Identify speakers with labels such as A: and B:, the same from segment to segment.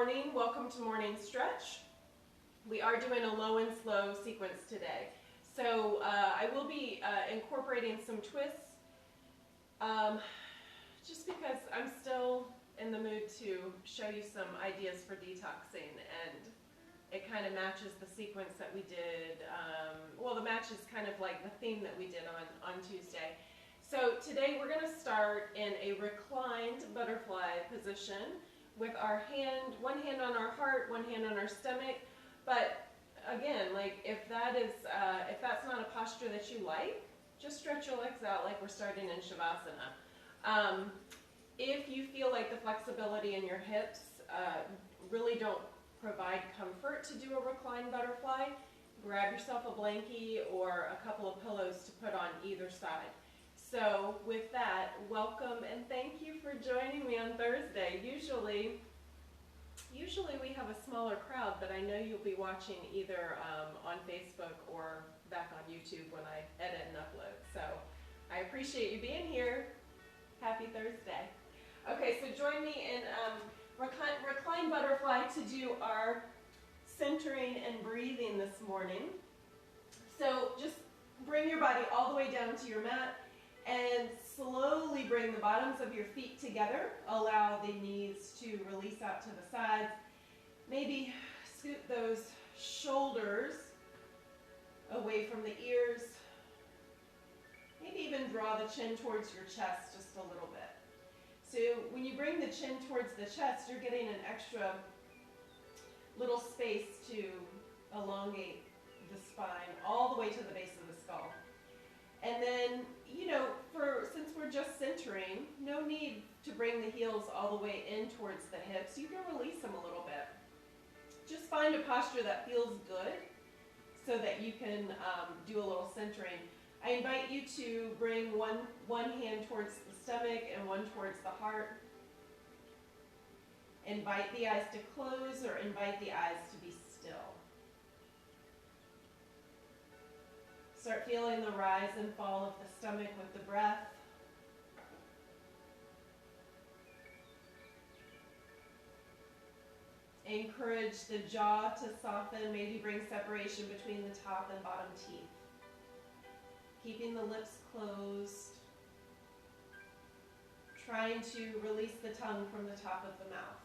A: morning. Welcome to morning stretch. We are doing a low and slow sequence today. So I will be incorporating some twists just because I'm still in the mood to show you some ideas for detoxing, and it kind of matches the sequence that we did. Well, the match is kind of like the theme that we did on Tuesday. So today we're going to start in a reclined butterfly position with our one hand on our heart, one hand on our stomach. But again, like if that's not a posture that you like, just stretch your legs out like we're starting in Shavasana. If you feel like the flexibility in your hips really don't provide comfort to do a reclined butterfly, grab yourself a blankie or a couple of pillows to put on either side. So with that, welcome and thank you for joining me on Thursday. Usually we have a smaller crowd, but I know you'll be watching either on Facebook or back on YouTube when I edit and upload. So I appreciate you being here. Happy Thursday. Okay, so join me in recline butterfly to do our centering and breathing this morning. So just bring your body all the way down to your mat and slowly bring the bottoms of your feet together. Allow the knees to release out to the sides. Maybe scoot those shoulders away from the ears. Maybe even draw the chin towards your chest just a little bit. So when you bring the chin towards the chest, you're getting an extra little space to elongate the spine all the way to the base of the skull. And then, since we're just centering, no need to bring the heels all the way in towards the hips. You can release them a little bit. Just find a posture that feels good so that you can do a little centering. I invite you to bring one hand towards the stomach and one towards the heart. Invite the eyes to close or invite the eyes to be still. Start feeling the rise and fall of the stomach with the breath. Encourage the jaw to soften, maybe bring separation between the top and bottom teeth. Keeping the lips closed. Trying to release the tongue from the top of the mouth.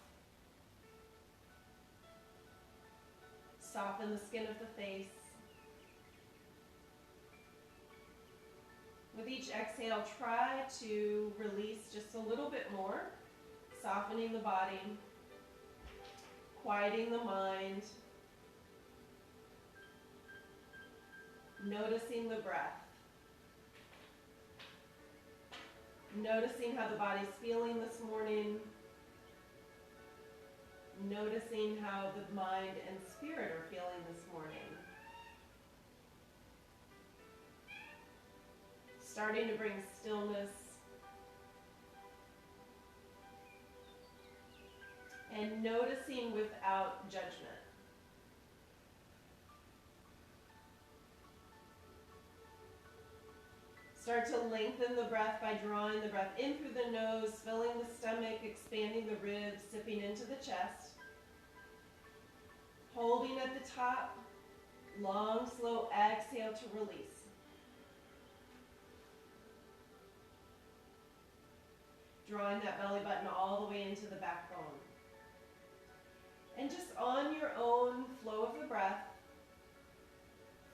A: Soften the skin of the face. With each exhale, try to release just a little bit more, softening the body, quieting the mind, noticing the breath, noticing how the body's feeling this morning, noticing how the mind and spirit are feeling this morning. Starting to bring stillness and noticing without judgment. Start to lengthen the breath by drawing the breath in through the nose, filling the stomach, expanding the ribs, sipping into the chest. Holding at the top, long, slow exhale to release. Drawing that belly button all the way into the backbone. And just on your own flow of the breath,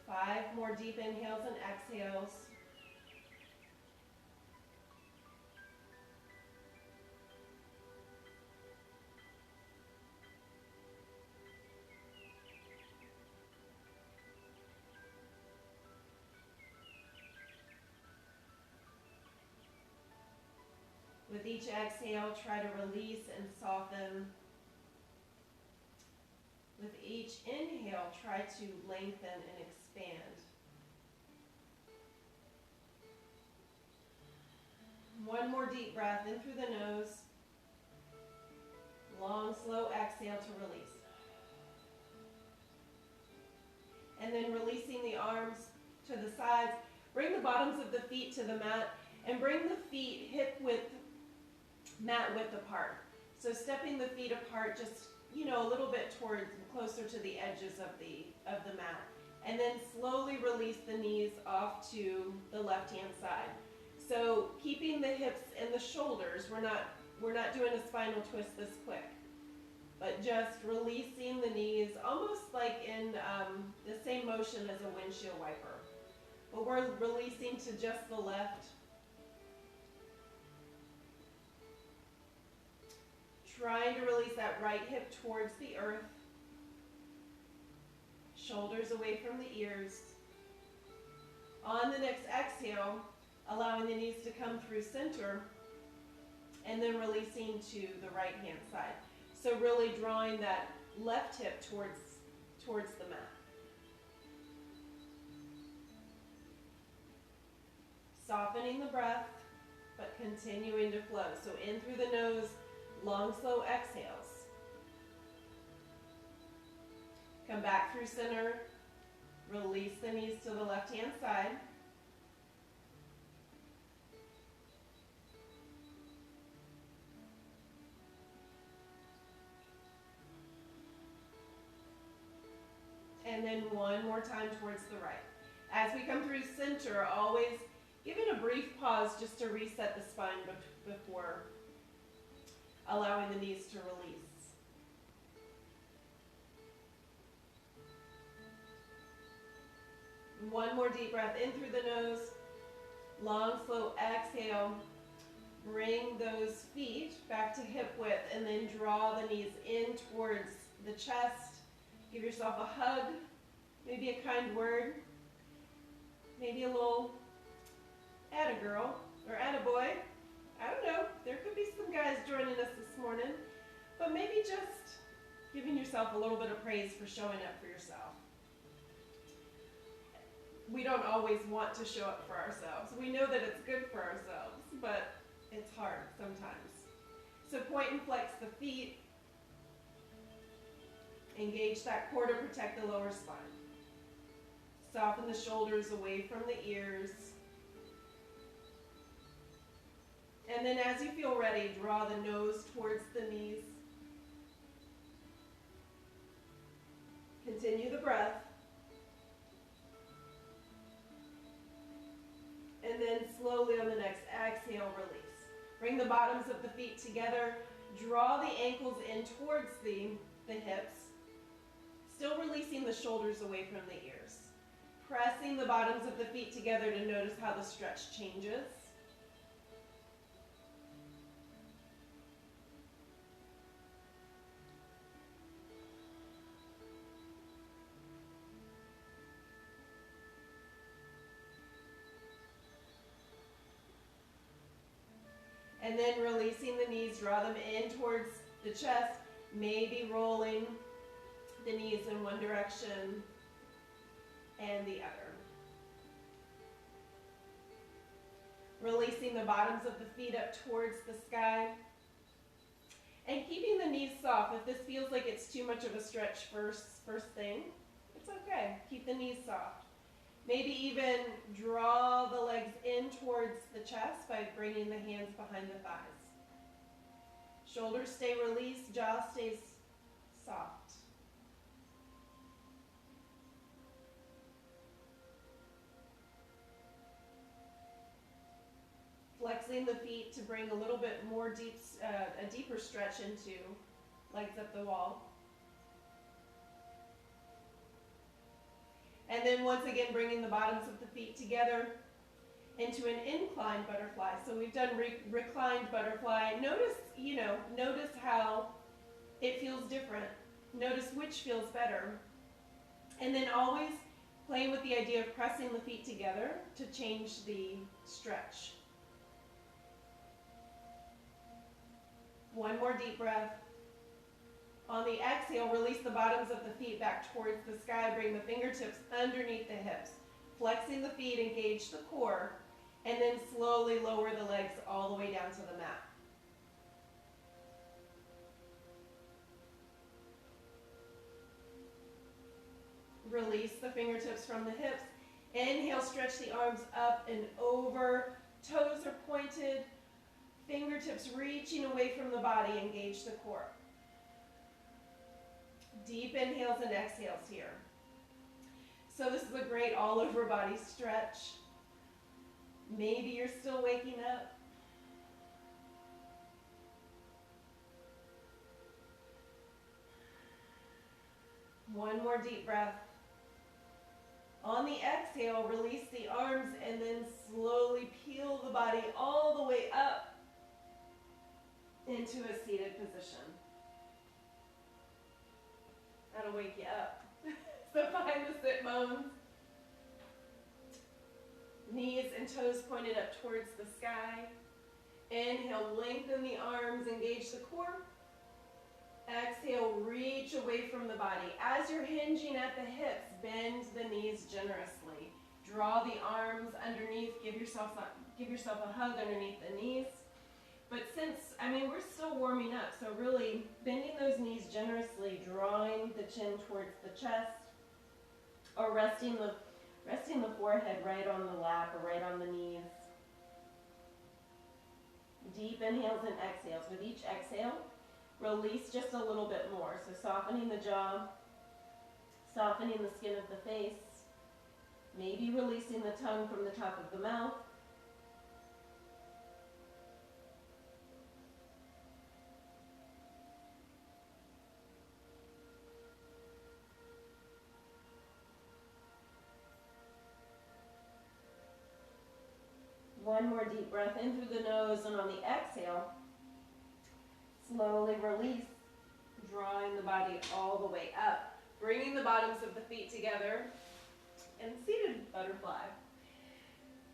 A: 5 more deep inhales and exhales. With each exhale, try to release and soften. With each inhale, try to lengthen and expand. One more deep breath in through the nose. Long, slow exhale to release. And then releasing the arms to the sides. Bring the bottoms of the feet to the mat and bring the feet hip width, mat width apart. So stepping the feet apart just a little bit closer to the edges of the mat. And then slowly release the knees off to the left-hand side. So keeping the hips and the shoulders, we're not doing a spinal twist this quick, but just releasing the knees almost like in the same motion as a windshield wiper. But we're releasing to just the left. Trying to release that right hip towards the earth. Shoulders away from the ears. On the next exhale, allowing the knees to come through center, and then releasing to the right hand side. So really drawing that left hip towards the mat. Softening the breath, but continuing to flow. So in through the nose, long, slow exhales. Come back through center, release the knees to the left-hand side. And then one more time towards the right. As we come through center, always giving a brief pause just to reset the spine before allowing the knees to release. One more deep breath in through the nose. Long, slow exhale. Bring those feet back to hip width and then draw the knees in towards the chest. Give yourself a hug, maybe a kind word, maybe a little atta-girl or atta-boy. I don't know, there could be some guys joining us this morning, but maybe just giving yourself a little bit of praise for showing up for yourself. We don't always want to show up for ourselves. We know that it's good for ourselves, but it's hard sometimes. So point and flex the feet. Engage that core to protect the lower spine. Soften the shoulders away from the ears. And then as you feel ready, draw the nose towards the knees. Continue the breath. And then slowly on the next exhale, release. Bring the bottoms of the feet together. Draw the ankles in towards the hips. Still releasing the shoulders away from the ears. Pressing the bottoms of the feet together to notice how the stretch changes. And then releasing the knees, draw them in towards the chest, maybe rolling the knees in one direction and the other. Releasing the bottoms of the feet up towards the sky. And keeping the knees soft. If this feels like it's too much of a stretch first thing, it's okay. Keep the knees soft. Maybe even draw the legs in towards the chest by bringing the hands behind the thighs. Shoulders stay released, jaw stays soft. Flexing the feet to bring a little bit more a deeper stretch into legs up the wall. And then once again, bringing the bottoms of the feet together into an inclined butterfly. So we've done reclined butterfly. Notice how it feels different. Notice which feels better. And then always playing with the idea of pressing the feet together to change the stretch. One more deep breath. On the exhale, release the bottoms of the feet back towards the sky. Bring the fingertips underneath the hips. Flexing the feet, engage the core, and then slowly lower the legs all the way down to the mat. Release the fingertips from the hips. Inhale, stretch the arms up and over. Toes are pointed. Fingertips reaching away from the body. Engage the core. Deep inhales and exhales here. So this is a great all over body stretch. Maybe you're still waking up. One more deep breath. On the exhale, release the arms and then slowly peel the body all the way up into a seated position. That'll wake you up. So find the sit bones. Knees and toes pointed up towards the sky. Inhale, lengthen the arms, engage the core. Exhale, reach away from the body. As you're hinging at the hips, bend the knees generously. Draw the arms underneath. Give yourself a hug underneath the knees. But we're still warming up, so really bending those knees generously, drawing the chin towards the chest, or resting the forehead right on the lap or right on the knees. Deep inhales and exhales. With each exhale, release just a little bit more. So softening the jaw, softening the skin of the face, maybe releasing the tongue from the top of the mouth. One more deep breath in through the nose, and on the exhale, slowly release, drawing the body all the way up, bringing the bottoms of the feet together, and seated butterfly.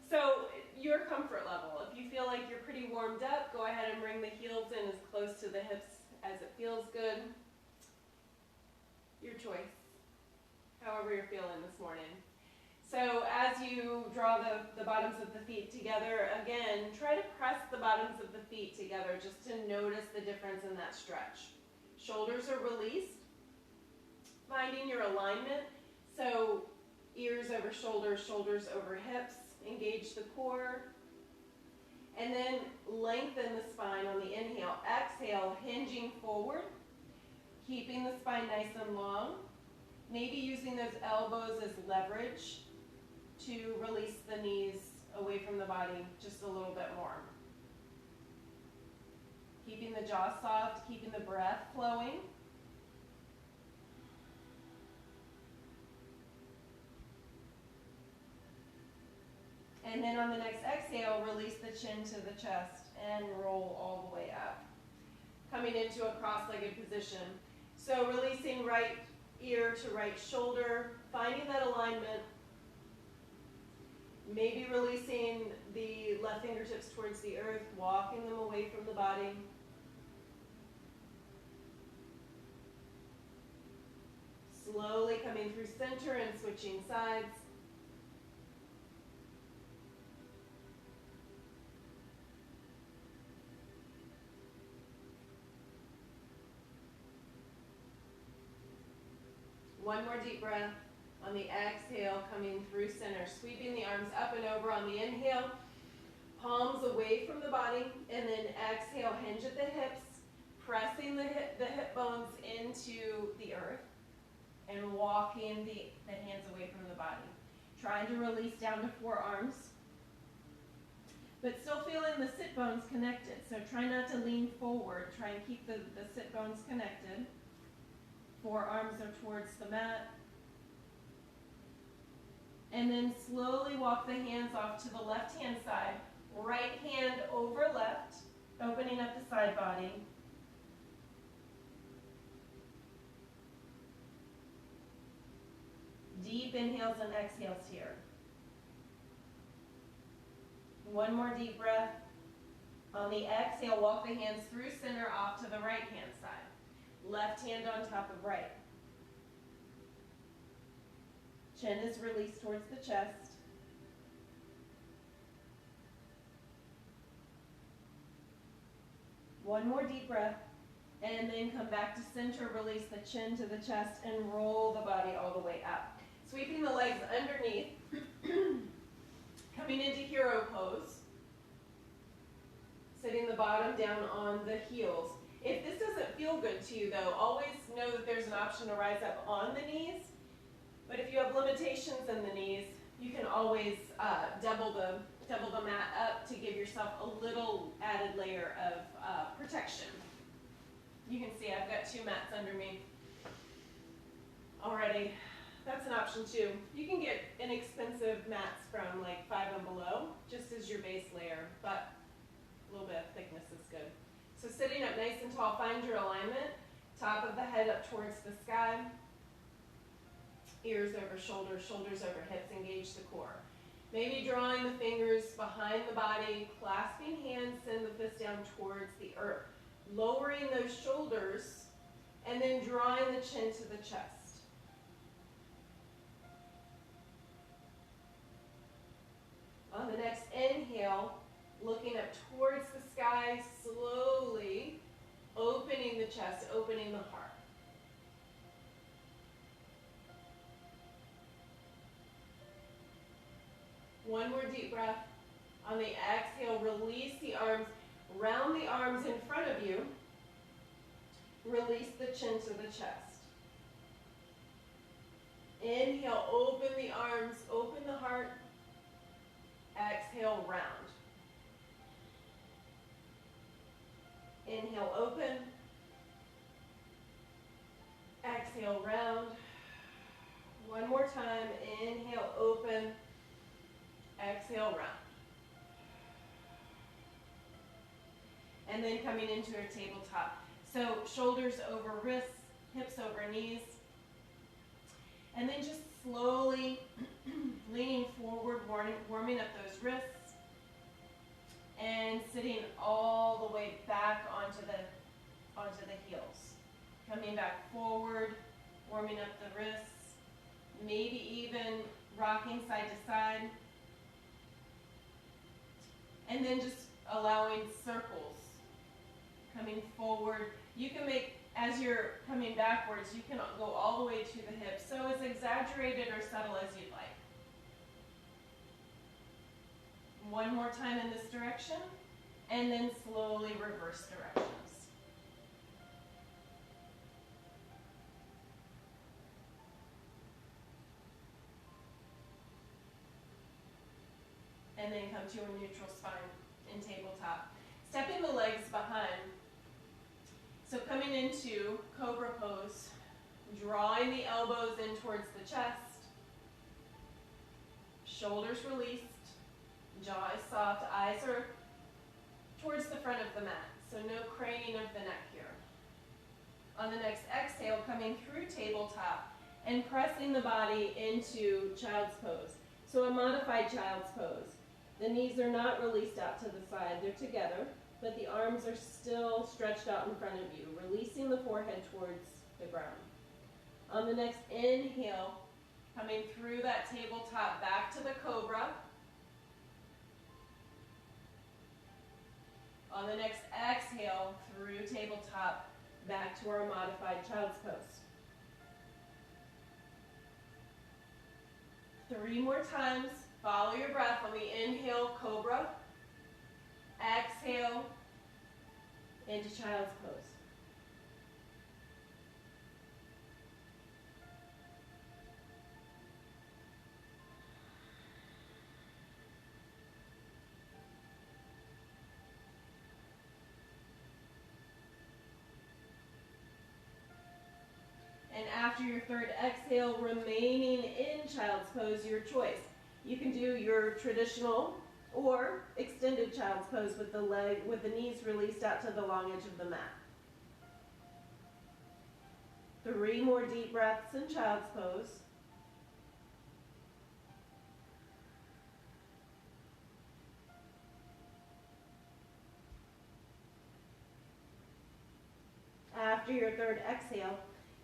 A: So your comfort level, if you feel like you're pretty warmed up, go ahead and bring the heels in as close to the hips as it feels good. Your choice, however you're feeling this morning. So as you draw the bottoms of the feet together, again, try to press the bottoms of the feet together just to notice the difference in that stretch. Shoulders are released, finding your alignment. So ears over shoulders, shoulders over hips, engage the core. And then lengthen the spine on the inhale. Exhale, hinging forward, keeping the spine nice and long. Maybe using those elbows as leverage to release the knees away from the body just a little bit more. Keeping the jaw soft, keeping the breath flowing. And then on the next exhale, release the chin to the chest and roll all the way up. Coming into a cross-legged position. So releasing right ear to right shoulder, finding that alignment. Maybe releasing the left fingertips towards the earth, walking them away from the body. Slowly coming through center and switching sides. One more deep breath. On the exhale, coming through center, sweeping the arms up and over on the inhale, palms away from the body, and then exhale, hinge at the hips, pressing the hip bones into the earth, and walking the hands away from the body. Trying to release down to forearms, but still feeling the sit bones connected. So try not to lean forward. Try and keep the sit bones connected. Forearms are towards the mat. And then slowly walk the hands off to the left-hand side. Right hand over left, opening up the side body. Deep inhales and exhales here. One more deep breath. On the exhale, walk the hands through center off to the right-hand side. Left hand on top of right. Chin is released towards the chest. One more deep breath, and then come back to center, release the chin to the chest, and roll the body all the way up. Sweeping the legs underneath, coming into hero pose, sitting the bottom down on the heels. If this doesn't feel good to you though, always know that there's an option to rise up on the knees. But if you have limitations in the knees, you can always double the mat up to give yourself a little added layer of protection. You can see I've got 2 mats under me already. That's an option too. You can get inexpensive mats from like Five and Below, just as your base layer, but a little bit of thickness is good. So sitting up nice and tall, find your alignment. Top of the head up towards the sky. Ears over shoulders, shoulders over hips, engage the core. Maybe drawing the fingers behind the body, clasping hands, send the fist down towards the earth. Lowering those shoulders, and then drawing the chin to the chest. On the next inhale, looking up towards the sky, slowly opening the chest, opening the heart. One more deep breath. On the exhale, release the arms, round the arms in front of you. Release the chin to the chest. Inhale, open the arms, open the heart. Exhale, round. Inhale, open. Exhale, round. One more time. Inhale, open. Exhale, round. And then coming into a tabletop. So shoulders over wrists, hips over knees. And then just slowly leaning forward, warming up those wrists. And sitting all the way back onto the heels. Coming back forward, warming up the wrists. Maybe even rocking side to side. And then just allowing circles. Coming forward. You can make, as you're coming backwards, you can go all the way to the hips. So as exaggerated or subtle as you'd like. One more time in this direction, and then slowly reverse directions. And then come to a neutral spine in tabletop. Stepping the legs behind. So coming into cobra pose, drawing the elbows in towards the chest, shoulders released, jaw is soft, eyes are towards the front of the mat, so no craning of the neck here. On the next exhale, coming through tabletop and pressing the body into child's pose. So a modified child's pose. The knees are not released out to the side, they're together, but the arms are still stretched out in front of you, releasing the forehead towards the ground. On the next inhale, coming through that tabletop back to the cobra. On the next exhale, through tabletop, back to our modified child's pose. 3 more times. Follow your breath. On the inhale, cobra. Exhale, into child's pose. And after your third exhale, remaining in child's pose, your choice. You can do your traditional or extended child's pose with the knees released out to the long edge of the mat. 3 more deep breaths in child's pose. After your third exhale,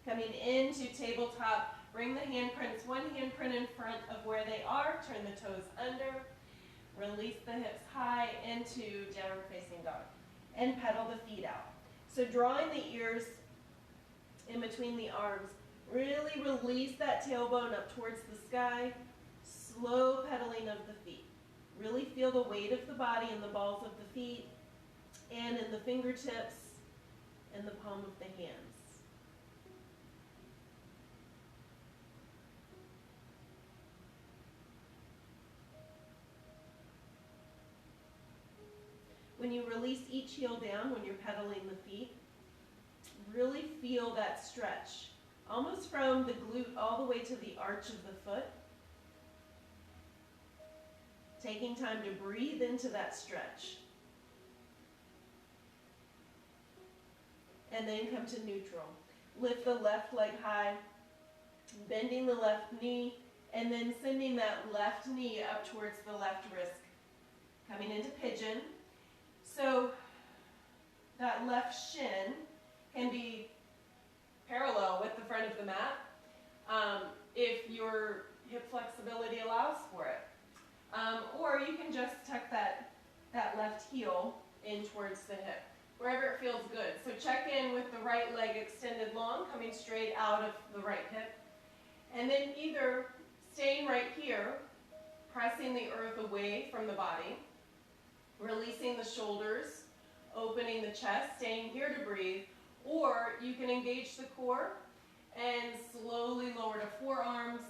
A: coming into tabletop, bring the handprints, one handprint in front of where they are, turn the toes under, release the hips high into downward facing dog, and pedal the feet out. So drawing the ears in between the arms, really release that tailbone up towards the sky, slow pedaling of the feet. Really feel the weight of the body in the balls of the feet and in the fingertips. and the palm of the hands. When you release each heel down, when you're pedaling the feet, really feel that stretch, almost from the glute all the way to the arch of the foot. Taking time to breathe into that stretch. And then come to neutral. Lift the left leg high, bending the left knee, and then sending that left knee up towards the left wrist. Coming into pigeon. So that left shin can be parallel with the front of the mat if your hip flexibility allows for it. Or you can just tuck that left heel in towards the hip, wherever it feels good. So check in with the right leg extended long, coming straight out of the right hip. And then either staying right here, pressing the earth away from the body, releasing the shoulders, opening the chest, staying here to breathe, or you can engage the core and slowly lower to forearms,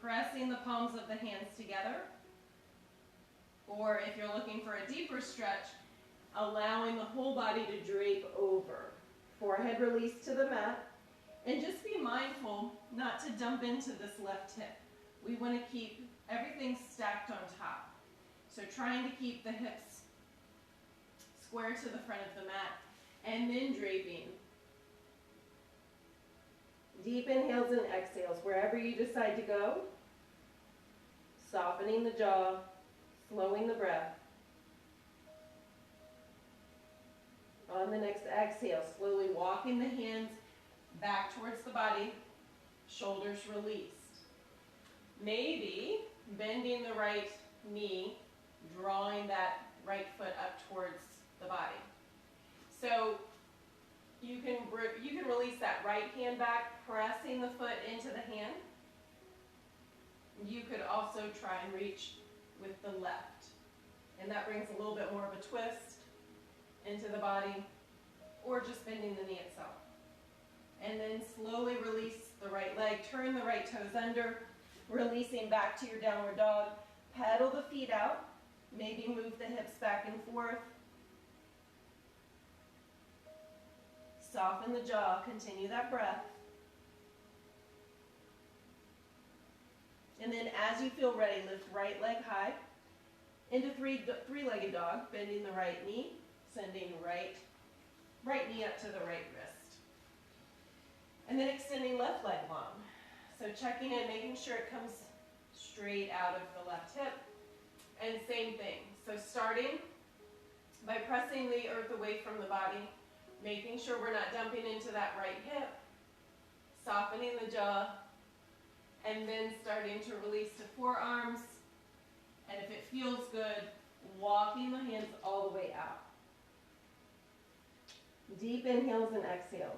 A: pressing the palms of the hands together. Or if you're looking for a deeper stretch, allowing the whole body to drape over. Forehead release to the mat. And just be mindful not to dump into this left hip. We want to keep everything stacked on top. So trying to keep the hips square to the front of the mat, and then draping. Deep inhales and exhales, wherever you decide to go. Softening the jaw, slowing the breath. On the next exhale, slowly walking the hands back towards the body, shoulders released. Maybe bending the right knee, drawing that right foot up towards the body. So you can release that right hand back, pressing the foot into the hand. You could also try and reach with the left. And that brings a little bit more of a twist into the body, or just bending the knee itself. And then slowly release the right leg, turn the right toes under, releasing back to your downward dog. Pedal the feet out, maybe move the hips back and forth. Soften the jaw, continue that breath. And then as you feel ready, lift right leg high into three-legged dog, bending the right knee, sending right knee up to the right wrist. And then extending left leg long. So checking in, making sure it comes straight out of the left hip. And same thing. So starting by pressing the earth away from the body, making sure we're not dumping into that right hip, softening the jaw, and then starting to release to forearms. And if it feels good, walking the hands all the way out. Deep inhales and exhales.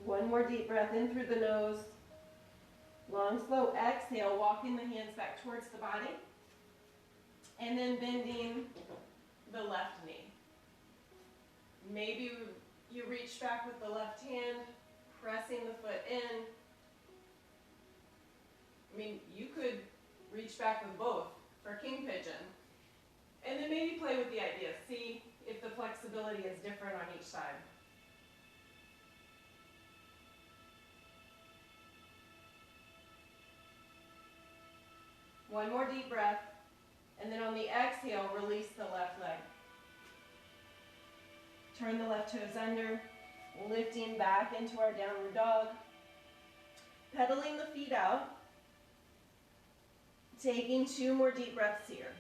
A: One more deep breath in through the nose. Long, slow exhale, walking the hands back towards the body. And then bending the left knee. Maybe you reach back with the left hand, pressing the foot in. I mean, you could reach back with both for king pigeon. And then maybe play with the idea. See if the flexibility is different on each side. One more deep breath. And then on the exhale, release the left leg. Turn the left toes under, lifting back into our downward dog. Pedaling the feet out. Taking 2 more deep breaths here.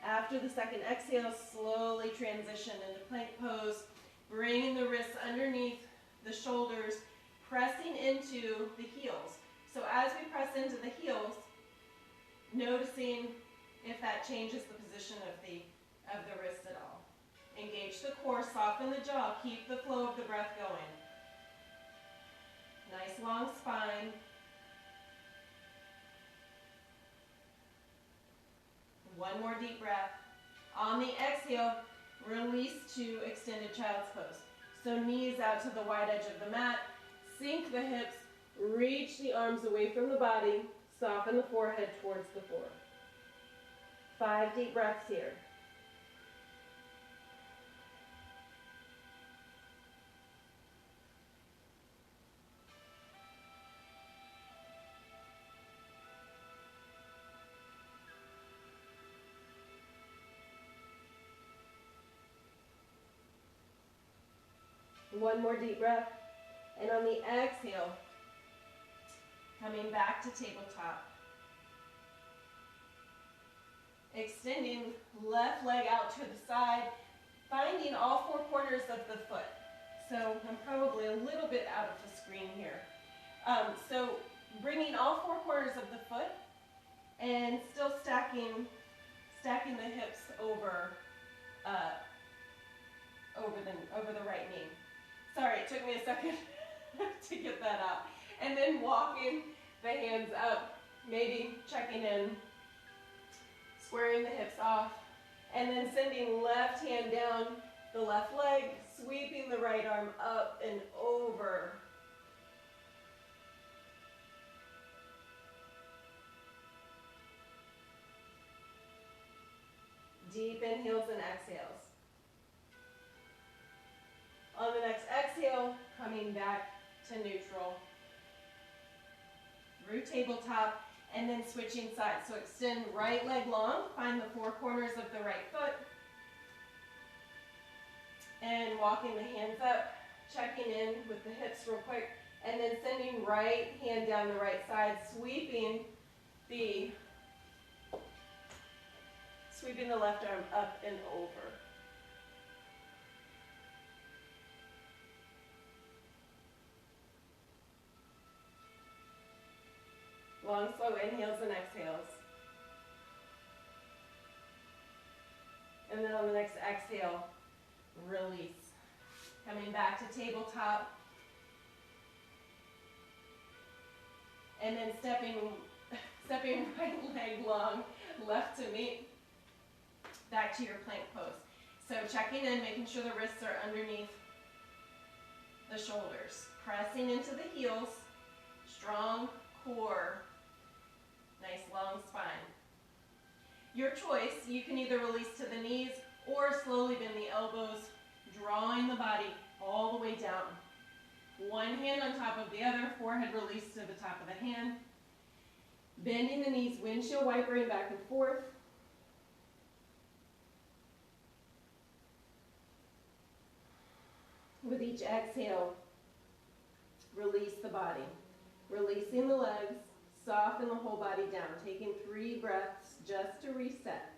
A: After the second exhale, slowly transition into plank pose, bringing the wrists underneath the shoulders, pressing into the heels. So as we press into the heels, noticing if that changes the position of the wrist at all. Engage the core, soften the jaw, keep the flow of the breath going. Nice long spine. One more deep breath. On the exhale, release to extended child's pose. So knees out to the wide edge of the mat. Sink the hips. Reach the arms away from the body. Soften the forehead towards the floor. 5 deep breaths here. One more deep breath. And on the exhale, coming back to tabletop. Extending left leg out to the side, finding all 4 corners of the foot. So I'm probably a little bit out of the screen here. So bringing all 4 corners of the foot and still stacking the hips over the right knee. Sorry, it took me a second to get that out. And then walking the hands up, maybe checking in, squaring the hips off, and then sending left hand down the left leg, sweeping the right arm up and over. Deep inhales and exhales. On the next exhale, coming back to neutral. Through tabletop, and then switching sides. So extend right leg long, find the 4 corners of the right foot, and walking the hands up, checking in with the hips real quick, and then sending right hand down the right side, sweeping the left arm up and over. Long, slow inhales and exhales. And then on the next exhale, release. Coming back to tabletop. And then stepping right leg long, left to meet. Back to your plank pose. So checking in, making sure the wrists are underneath the shoulders. Pressing into the heels. Strong core. Nice long spine. Your choice, you can either release to the knees or slowly bend the elbows, drawing the body all the way down. One hand on top of the other, forehead release to the top of the hand. Bending the knees, windshield wipering back and forth. With each exhale, release the body. Releasing the legs, soften the whole body down. Taking 3 breaths just to reset.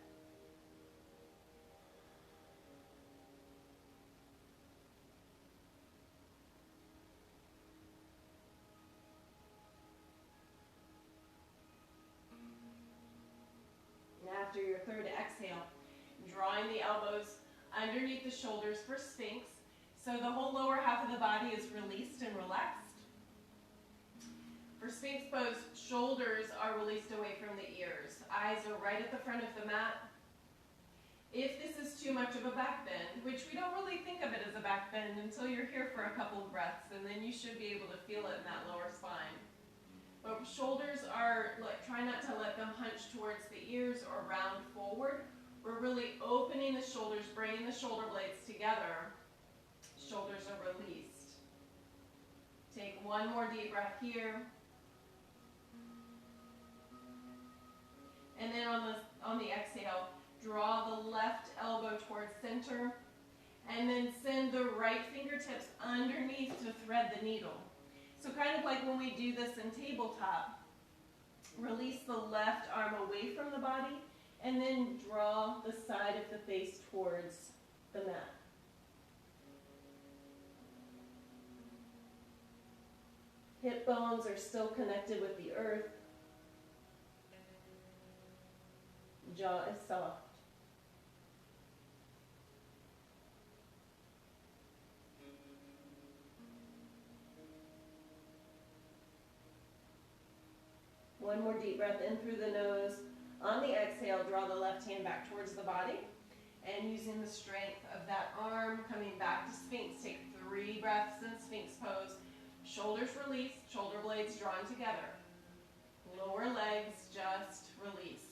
A: And after your 3rd exhale, drawing the elbows underneath the shoulders for Sphinx. So the whole lower half of the body is released and relaxed. For Sphinx pose, shoulders are released away from the ears. Eyes are right at the front of the mat. If this is too much of a back bend, which we don't really think of it as a back bend until you're here for a couple of breaths, and then you should be able to feel it in that lower spine. But shoulders are, try not to let them hunch towards the ears or round forward. We're really opening the shoulders, bringing the shoulder blades together. Shoulders are released. Take one more deep breath here. And then on the exhale, draw the left elbow towards center, and then send the right fingertips underneath to thread the needle. So kind of like when we do this in tabletop, release the left arm away from the body, and then draw the side of the face towards the mat. Hip bones are still connected with the earth. Jaw is soft. One more deep breath in through the nose. On the exhale, draw the left hand back towards the body. And using the strength of that arm, coming back to Sphinx. Take 3 breaths in Sphinx pose. Shoulders released, shoulder blades drawn together. Lower legs just released.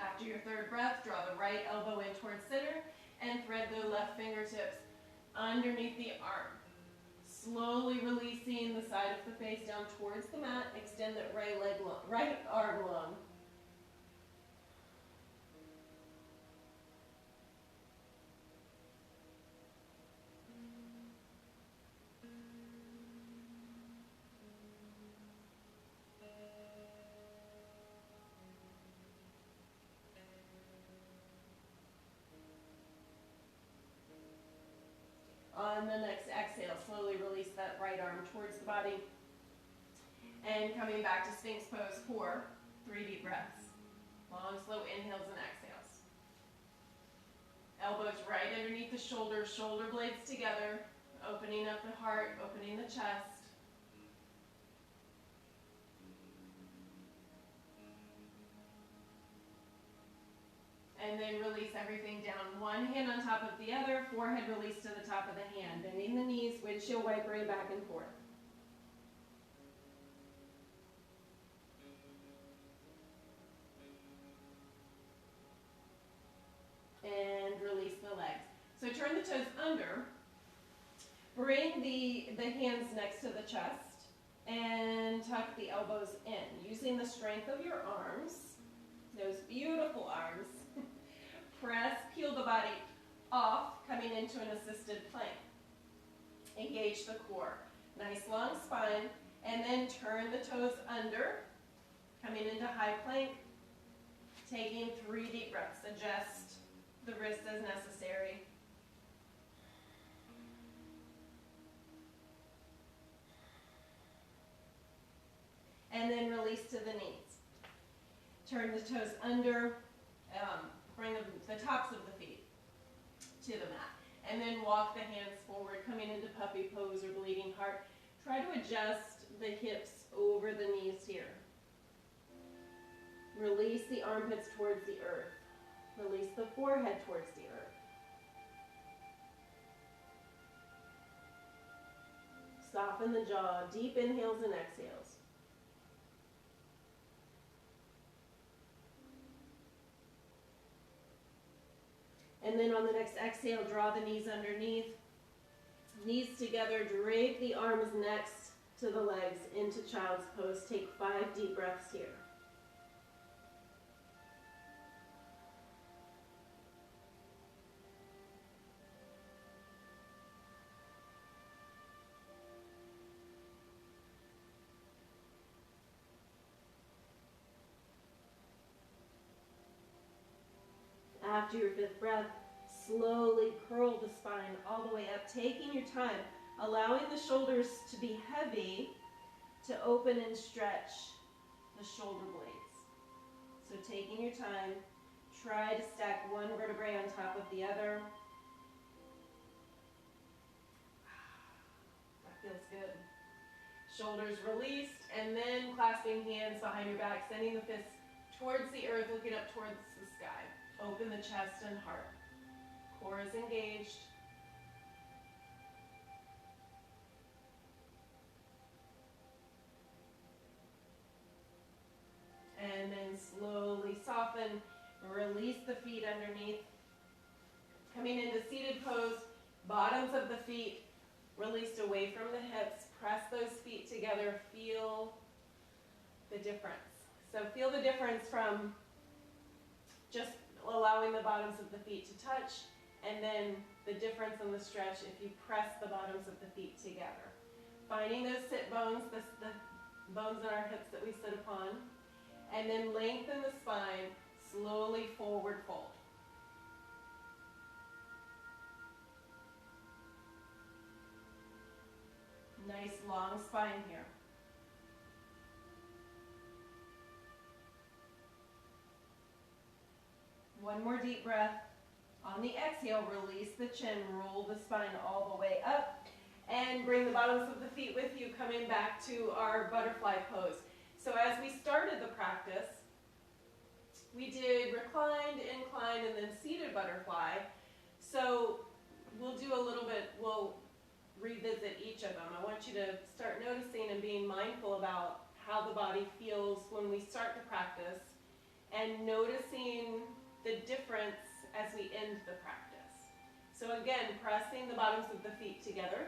A: After your 3rd breath, draw the right elbow in towards center and thread the left fingertips underneath the arm. Slowly releasing the side of the face down towards the mat. Extend that right arm long. On the next exhale, slowly release that right arm towards the body. And coming back to Sphinx pose for 3 deep breaths. Long, slow inhales and exhales. Elbows right underneath the shoulders, shoulder blades together, opening up the heart, opening the chest. And then release everything down. One hand on top of the other, forehead release to the top of the hand. Bending the knees, windshield wipering back and forth. And release the legs. So turn the toes under. Bring the hands next to the chest and tuck the elbows in. Using the strength of your arms, those beautiful arms, press, peel the body off, coming into an assisted plank. Engage the core. Nice long spine, and then turn the toes under, coming into high plank, taking 3 deep breaths. Adjust the wrist as necessary. And then release to the knees. Turn the toes under, bring the tops of the feet to the mat. And then walk the hands forward, coming into puppy pose or bleeding heart. Try to adjust the hips over the knees here. Release the armpits towards the earth. Release the forehead towards the earth. Soften the jaw, deep inhales and exhales. And then on the next exhale, draw the knees underneath. Knees together, drape the arms next to the legs into child's pose. Take 5 deep breaths here. After your 5th breath, slowly curl the spine all the way up, taking your time, allowing the shoulders to be heavy to open and stretch the shoulder blades. So taking your time, try to stack one vertebrae on top of the other. That feels good. Shoulders released, and then clasping hands behind your back, sending the fists towards the earth, looking up towards the sky. Open the chest and heart. Core is engaged. And then slowly soften, release the feet underneath. Coming into seated pose, bottoms of the feet released away from the hips. Press those feet together. Feel the difference. So feel the difference from just allowing the bottoms of the feet to touch, and then the difference in the stretch if you press the bottoms of the feet together. Finding those sit bones, the bones in our hips that we sit upon, and then lengthen the spine, slowly forward fold. Nice long spine here. One more deep breath. On the exhale, release the chin, roll the spine all the way up, And bring the bottoms of the feet with you, coming back to our butterfly pose. So as we started the practice, we did reclined, inclined, and then seated butterfly. So we'll do a little bit, we'll revisit each of them. I want you to start noticing and being mindful about how the body feels when we start the practice, and noticing the difference as we end the practice. So again, pressing the bottoms of the feet together,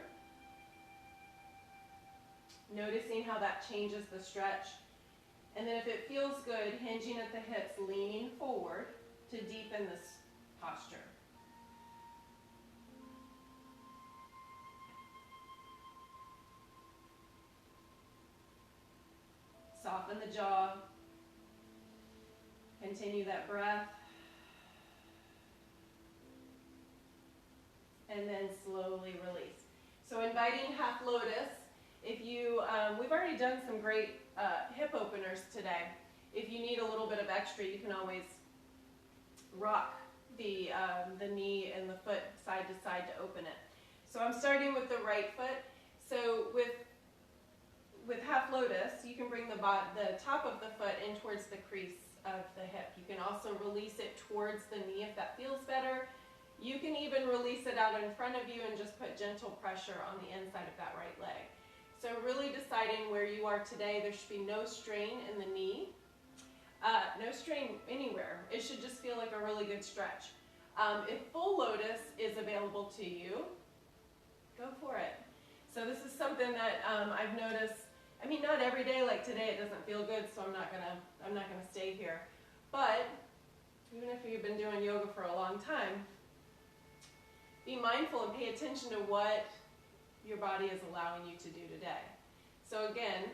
A: noticing how that changes the stretch, and then if it feels good, hinging at the hips, leaning forward to deepen this posture. Soften the jaw. Continue that breath. And then slowly release. So inviting half lotus. If you, we've already done some great hip openers today. If you need a little bit of extra, you can always rock the knee and the foot side to side to open it. So I'm starting with the right foot. So with half lotus, you can bring the top of the foot in towards the crease of the hip. You can also release it towards the knee if that feels better. You can even release it out in front of you and just put gentle pressure on the inside of that right leg. So really deciding where you are today. There should be no strain in the knee, no strain anywhere. It should just feel like a really good stretch. If full lotus is available to you, go for it. So this is something that I've noticed. I mean, not every day like today it doesn't feel good, so I'm not gonna stay here. But even if you've been doing yoga for a long time, be mindful and pay attention to what your body is allowing you to do today. So again,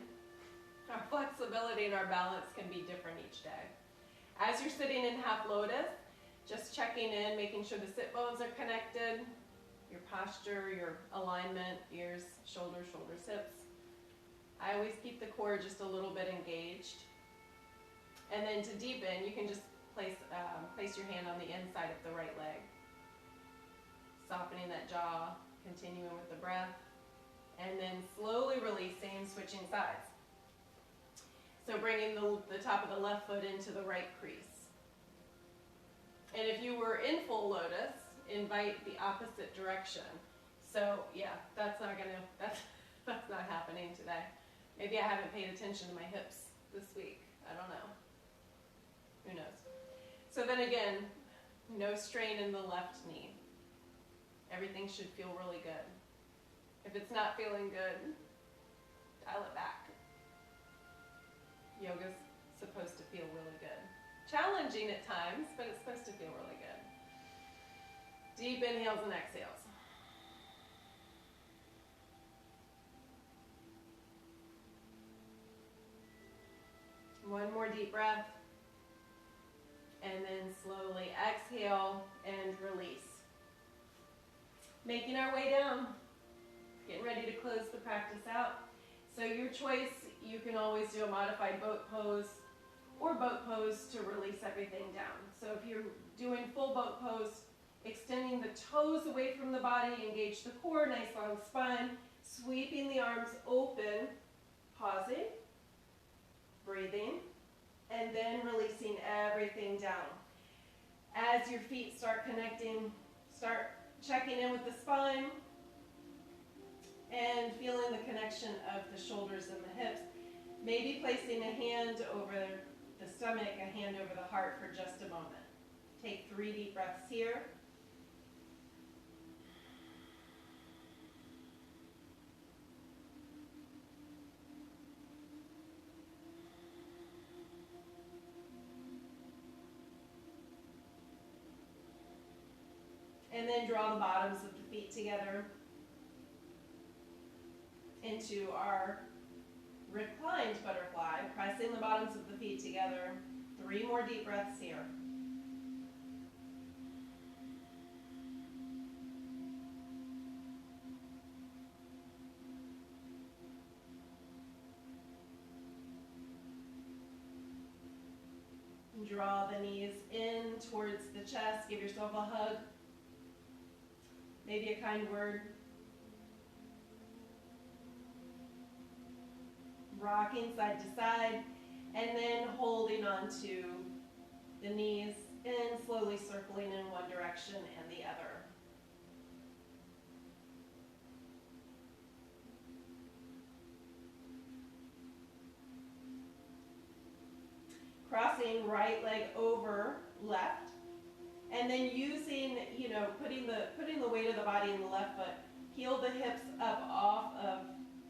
A: our flexibility and our balance can be different each day. As you're sitting in half lotus, just checking in, making sure the sit bones are connected, your posture, your alignment, ears, shoulders, hips. I always keep the core just a little bit engaged. And then to deepen, you can just place your hand on the inside of the right leg. Softening that jaw, continuing with the breath, and then slowly releasing, switching sides. So bringing the top of the left foot into the right crease. And if you were in full lotus, invite the opposite direction. So yeah, that's not happening today. Maybe I haven't paid attention to my hips this week. I don't know. Who knows? So then again, no strain in the left knee. Everything should feel really good. If it's not feeling good, dial it back. Yoga's supposed to feel really good. Challenging at times, but it's supposed to feel really good. Deep inhales and exhales. One more deep breath. And then slowly exhale and release. Making our way down. Getting ready to close the practice out. So your choice, you can always do a modified boat pose or boat pose to release everything down. So if you're doing full boat pose, extending the toes away from the body, engage the core, nice long spine, sweeping the arms open, pausing, breathing, and then releasing everything down. As your feet start connecting, start checking in with the spine and feeling the connection of the shoulders and the hips. Maybe placing a hand over the stomach, a hand over the heart for just a moment. Take 3 deep breaths here. And then draw the bottoms of the feet together into our reclined butterfly, pressing the bottoms of the feet together. 3 more deep breaths here. Draw the knees in towards the chest. Give yourself a hug. Maybe a kind word. rocking side to side, and then holding onto the knees and slowly circling in one direction and the other. Crossing right leg over left, and then using, putting the weight of the body in the left foot, heel the hips up off of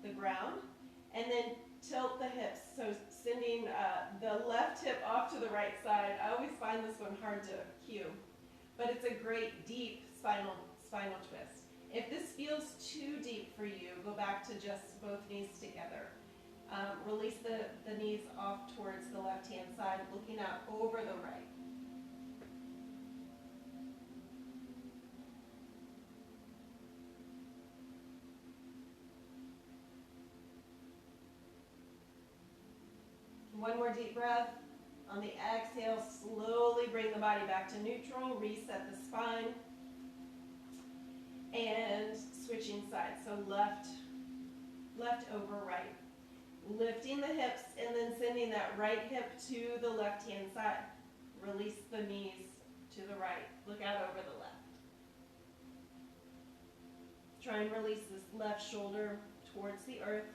A: the ground, and then tilt the hips, so sending the left hip off to the right side. I always find this one hard to cue, but it's a great deep spinal twist. If this feels too deep for you, go back to just both knees together. Release the knees off towards the left-hand side, looking out over the right. One more deep breath. On the exhale, slowly bring the body back to neutral, reset the spine, and switching sides. So left over right. Lifting the hips and then sending that right hip to the left-hand side. Release the knees to the right. Look out over the left. Try and release this left shoulder towards the earth.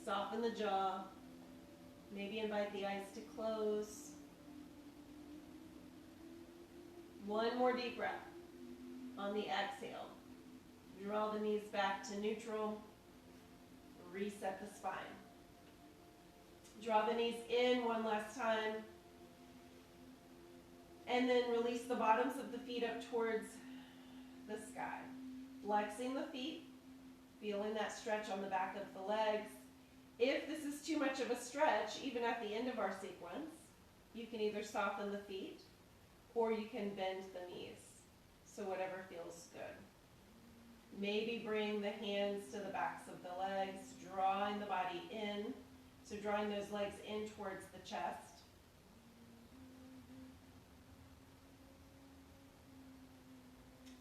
A: Soften the jaw. Maybe invite the eyes to close. One more deep breath. On the exhale, draw the knees back to neutral. Reset the spine. Draw the knees in one last time. And then release the bottoms of the feet up towards the sky. Flexing the feet, feeling that stretch on the back of the legs. If this is too much of a stretch, even at the end of our sequence, you can either soften the feet or you can bend the knees. So whatever feels good. Maybe bring the hands to the backs of the legs, drawing the body in. So drawing those legs in towards the chest.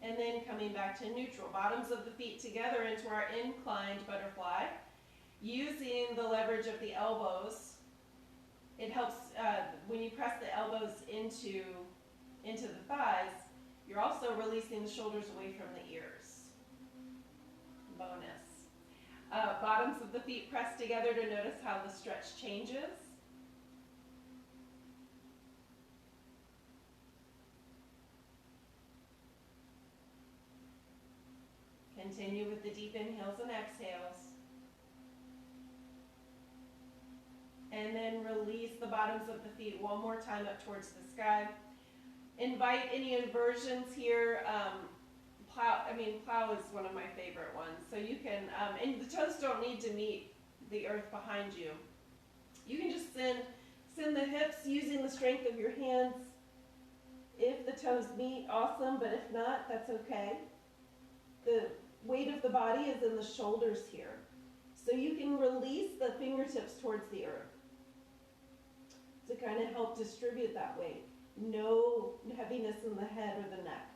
A: And then coming back to neutral. Bottoms of the feet together into our inclined butterfly. Using the leverage of the elbows, it helps when you press the elbows into the thighs, you're also releasing the shoulders away from the ears. Bonus. Bottoms of the feet pressed together to notice how the stretch changes. Continue with the deep inhales and exhales. And then release the bottoms of the feet one more time up towards the sky. Invite any inversions here. Plow is one of my favorite ones. So you can, and the toes don't need to meet the earth behind you. You can just send the hips using the strength of your hands. If the toes meet, awesome, but if not, that's okay. The weight of the body is in the shoulders here. So you can release the fingertips towards the earth to kind of help distribute that weight. No heaviness in the head or the neck.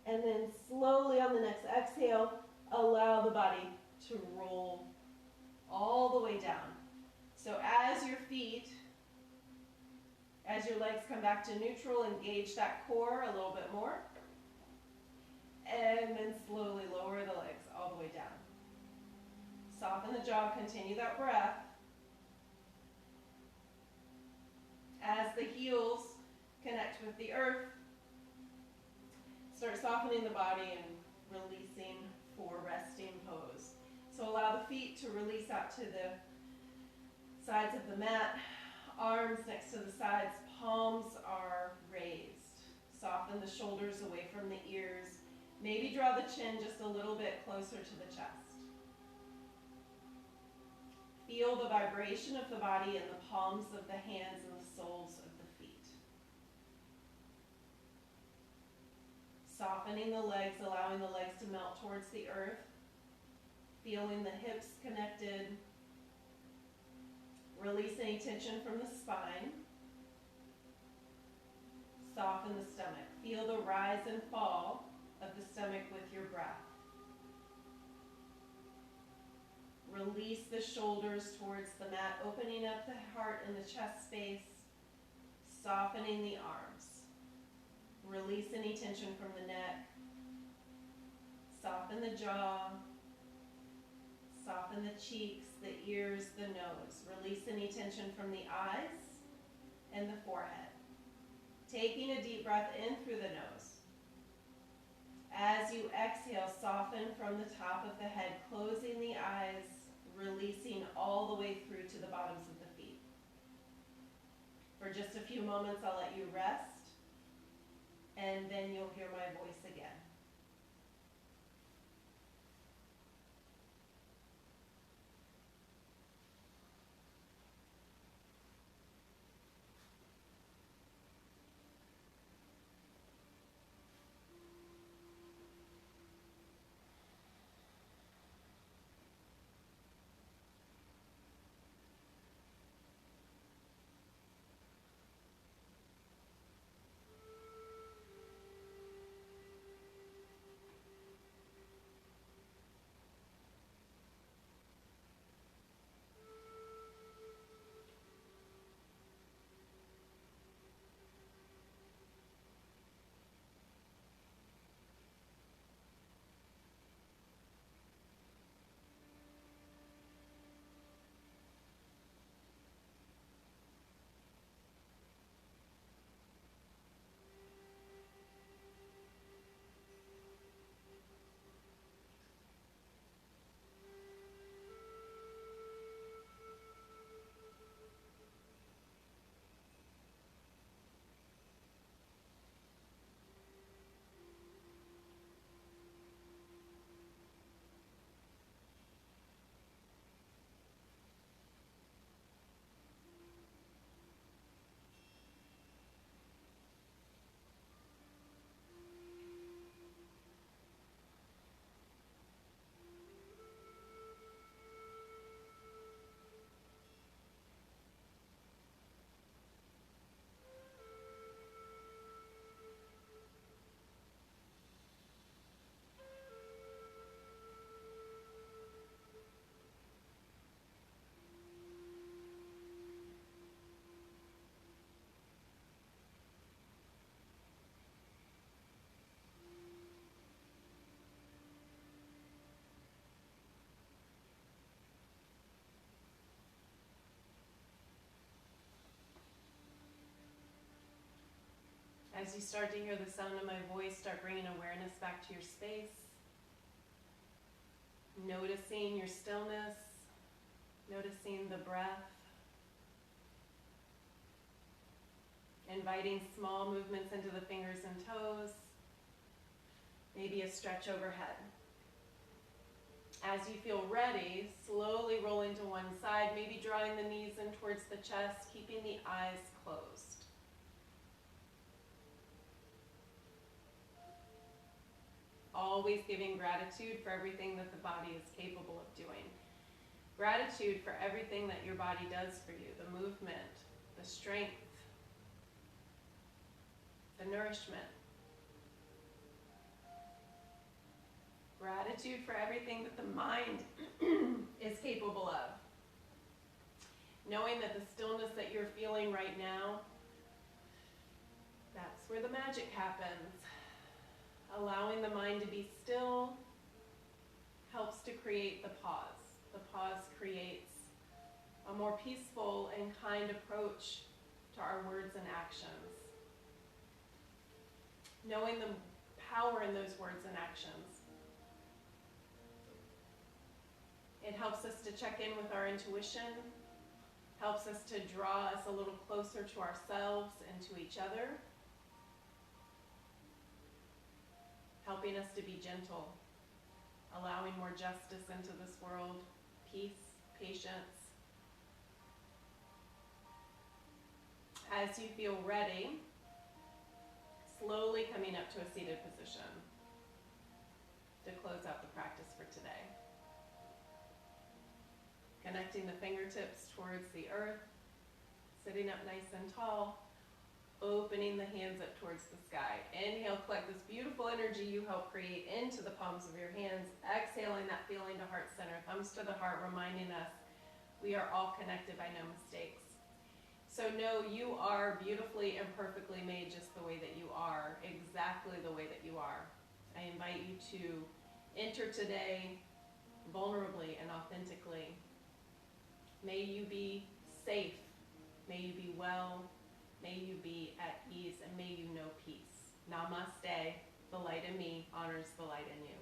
A: And then slowly on the next exhale, allow the body to roll all the way down. So as your legs come back to neutral, engage that core a little bit more. And then slowly lower the legs all the way down. Soften the jaw, continue that breath. As the heels connect with the earth, start softening the body and releasing for resting pose. So allow the feet to release out to the sides of the mat, arms next to the sides, palms are raised. Soften the shoulders away from the ears. Maybe draw the chin just a little bit closer to the chest. Feel the vibration of the body in the palms of the hands and the soles of the feet. Softening the legs, allowing the legs to melt towards the earth. Feeling the hips connected. Release any tension from the spine. Soften the stomach. Feel the rise and fall of the stomach with your breath. Release the shoulders towards the mat, opening up the heart and the chest space, softening the arms. Release any tension from the neck. Soften the jaw. Soften the cheeks, the ears, the nose. Release any tension from the eyes and the forehead. Taking a deep breath in through the nose. As you exhale, soften from the top of the head, closing the eyes, releasing all the way through to the bottoms of the feet. For just a few moments, I'll let you rest, and then you'll hear my voice again. As you start to hear the sound of my voice, start bringing awareness back to your space. Noticing your stillness, noticing the breath. Inviting small movements into the fingers and toes. Maybe a stretch overhead. As you feel ready, slowly roll into one side, maybe drawing the knees in towards the chest, keeping the eyes closed. Always giving gratitude for everything that the body is capable of doing. Gratitude for everything that your body does for you, the movement, the strength, the nourishment. Gratitude for everything that the mind is capable of. Knowing that the stillness that you're feeling right now, that's where the magic happens. Allowing the mind to be still helps to create the pause. The pause creates a more peaceful and kind approach to our words and actions. Knowing the power in those words and actions. It helps us to check in with our intuition, helps us to draw us a little closer to ourselves and to each other, helping us to be gentle, allowing more justice into this world, peace, patience. As you feel ready, slowly coming up to a seated position to close out the practice for today. Connecting the fingertips towards the earth, sitting up nice and tall, opening the hands up towards the sky. Inhale, collect this beautiful energy you help create into the palms of your hands. Exhaling that feeling to heart center, thumbs to the heart, reminding us we are all connected by no mistakes. So know you are beautifully and perfectly made just the way that you are, exactly the way that you are. I invite you to enter today vulnerably and authentically. May you be safe. May you be well. May you be at ease, and may you know peace. Namaste. The light in me honors the light in you.